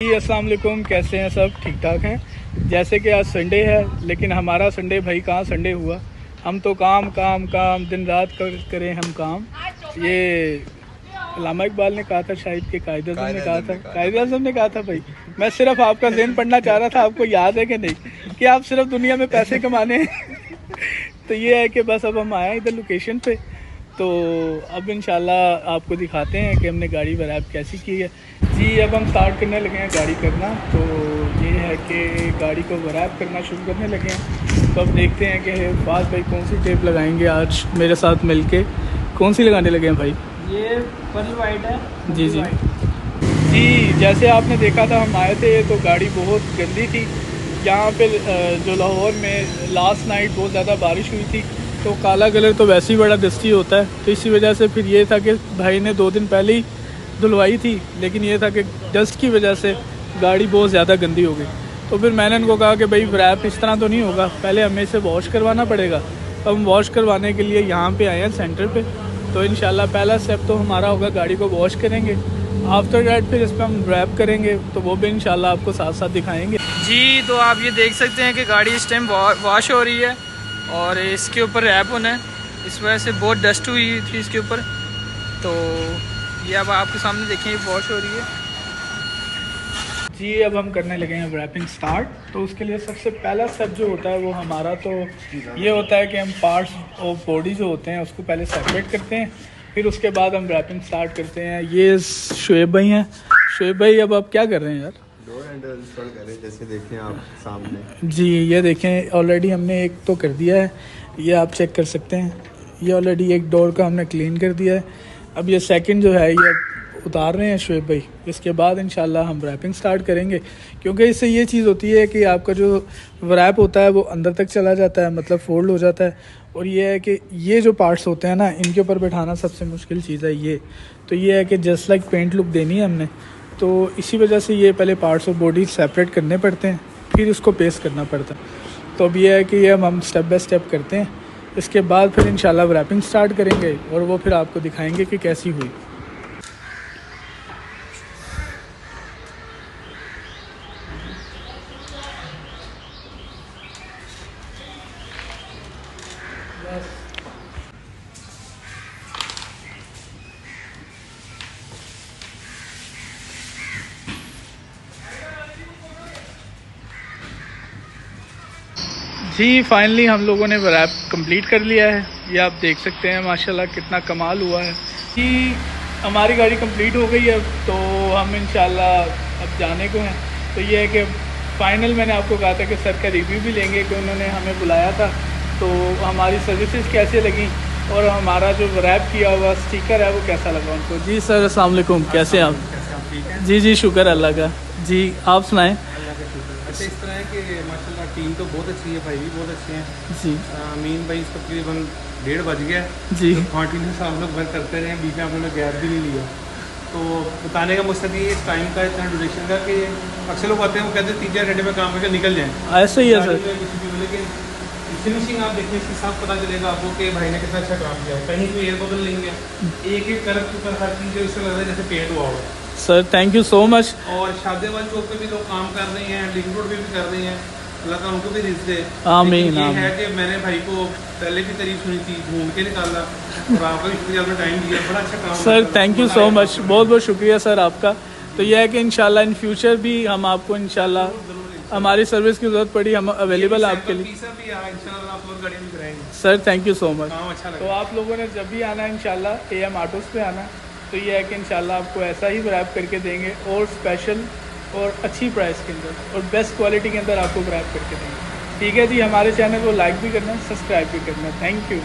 जी अस्सलाम वालेकुम, कैसे हैं सब? ठीक ठाक हैं। जैसे कि आज संडे है, लेकिन हमारा संडे भाई कहाँ संडे हुआ। हम तो काम काम काम दिन रात करें हम काम। ये अल्लामा इकबाल ने कहा था, शायद कि कायद आज़म ने कहा था, कायद आज़म ने कहा था भाई। मैं सिर्फ आपका ज़हन पढ़ना चाह रहा था, आपको याद है कि नहीं कि आप सिर्फ दुनिया में पैसे कमाने हैं। तो ये है कि बस अब हम आए हैं इधर लोकेशन पे, तो अब इंशाल्लाह आपको दिखाते हैं कि हमने गाड़ी वरैप कैसी की है। जी अब हम स्टार्ट करने लगे हैं गाड़ी करना। तो ये है कि गाड़ी को वरैप करना शुरू करने लगे हैं। तो अब देखते हैं कि फाज भाई कौन सी टेप लगाएंगे आज मेरे साथ मिलके। कौन सी लगाने लगे हैं भाई? ये पर्ल वाइट है। जी जी जी, जैसे आपने देखा था हम आए थे तो गाड़ी बहुत गंदी थी। यहाँ पे जो लाहौर में लास्ट नाइट बहुत ज़्यादा बारिश हुई थी, तो काला कलर तो वैसे ही बड़ा दस्ती होता है। तो इसी वजह से फिर ये था कि भाई ने 2 दिन पहले ही धुलवाई थी, लेकिन ये था कि डस्ट की वजह से गाड़ी बहुत ज़्यादा गंदी हो गई। तो फिर मैंने इनको कहा कि भाई रैप इस तरह तो नहीं होगा, पहले हमें इसे वॉश करवाना पड़ेगा। तो हम वॉश करवाने के लिए यहाँ पे आए हैं सेंटर पे। तो इंशाल्लाह पहला स्टेप तो हमारा होगा, गाड़ी को वॉश करेंगे। आफ्टर डैट फिर इस पर हम रैप करेंगे, तो वो भी इंशाल्लाह आपको साथ साथ दिखाएँगे। जी तो आप ये देख सकते हैं कि गाड़ी इस टाइम वॉश हो रही है और इसके ऊपर रैप होना है। इस वजह से बहुत डस्ट हुई थी इसके ऊपर। तो ये अब आपके सामने देखें, ये वॉश हो रही है। जी अब हम करने लगे हैं रैपिंग स्टार्ट। तो उसके लिए सबसे पहला स्टेप जो होता है वो हमारा तो ये होता है कि हम पार्ट्स और बॉडी जो होते हैं उसको पहले सेपरेट करते हैं, फिर उसके बाद हम रैपिंग स्टार्ट करते हैं। ये शुएब भाई हैं। शुएब भाई अब आप क्या कर रहे हैं यार? डोर हैंडल इंस्टॉल करें, जैसे देखें आप सामने। जी ये देखें, ऑलरेडी हमने एक तो कर दिया है, ये आप चेक कर सकते हैं। ये ऑलरेडी एक डोर का हमने क्लीन कर दिया है। अब ये सेकंड जो है ये उतार रहे हैं शुएब भाई। इसके बाद इंशाल्लाह हम रैपिंग स्टार्ट करेंगे, क्योंकि इससे ये चीज़ होती है कि आपका जो रैप होता है वो अंदर तक चला जाता है, मतलब फोल्ड हो जाता है। और ये है कि ये जो पार्ट्स होते हैं ना, इनके ऊपर बैठाना सबसे मुश्किल चीज़ है ये। तो ये है कि जस्ट लाइक पेंट लुक देनी है हमने, तो इसी वजह से ये पहले पार्ट्स और बॉडी सेपरेट करने पड़ते हैं, फिर उसको पेस्ट करना पड़ता है। तो अब ये है कि ये हम स्टेप बाय स्टेप करते हैं। इसके बाद फिर इंशाल्लाह रैपिंग स्टार्ट करेंगे और वो फिर आपको दिखाएंगे कि कैसी हुई। जी फाइनली हम लोगों ने रैप कंप्लीट कर लिया है। ये आप देख सकते हैं माशाल्लाह कितना कमाल हुआ है कि हमारी गाड़ी कंप्लीट हो गई है। तो हम इंशाल्लाह अब जाने को हैं। तो ये है कि फ़ाइनल मैंने आपको कहा था कि सर का रिव्यू भी लेंगे, कि उन्होंने हमें बुलाया था। तो हमारी सर्विसेज कैसे लगी और हमारा जो रैप किया हुआ स्टिकर है वो कैसा लगा उनको। जी सर अस्सलाम वालेकुम, कैसे हैं आप? जी जी शुक्र अल्लाह का। जी आप सुनाएं। अच्छा इस तरह है कि माशाल्लाह टीम तो बहुत अच्छी है, भाई भी बहुत अच्छे हैं। जी अमीन भाई इसको तकरीबन 1:30 बज गया जी कंटिन्यूस हम लोग वर्क करते रहे, बीच में आप लोगों ने गैप भी नहीं लिया। तो बताने का मकसद ये इस टाइम का इतना ड्यूरेशन का कि अक्सर लोग आते हैं वो कहते हैं 3-4 घंटे में काम करके निकल जाएँ। ऐसा ही है सर। लेकिन फिनिशिंग आप देखिए इसके साथ पता चलेगा आपको कि भाई ने कितना अच्छा काम किया है। कहीं भी एयर बदल लेंगे, एक एक करक के ऊपर हर चीज़ इससे लग रहा है जैसे पेंट हुआ हो। Sir thank you so much. और शादेवाल चौक पे भी लोग काम कर रहे हैं, लिंक रोड पे भी कर रहे हैं, अल्लाह का उनको भी रिज़्क़ दे। आमीन ये है कि मैंने भाई को पहले भी तारीफ सुनी थी, ढूंढ के निकाला और आपका भी शुक्रिया, आपने टाइम दिया, बड़ा अच्छा काम sir thank you so much, बहुत बहुत शुक्रिया सर आपका। तो यह है कि इंशाल्लाह इन फ्यूचर भी हम आपको इंशाल्लाह हमारी सर्विस की ज़रूरत पड़ी हम अवेलेबल है आपके लिए। Sir thank you so much. तो आप लोगों ने जब भी आना है इंशाल्लाह AM ऑटोज़ पे आना। तो ये है कि इंशाल्लाह आपको ऐसा ही रैप करके देंगे, और स्पेशल और अच्छी प्राइस के अंदर और बेस्ट क्वालिटी के अंदर आपको रैप करके देंगे। ठीक है जी, हमारे चैनल को लाइक भी करना, सब्सक्राइब भी करना। Thank you.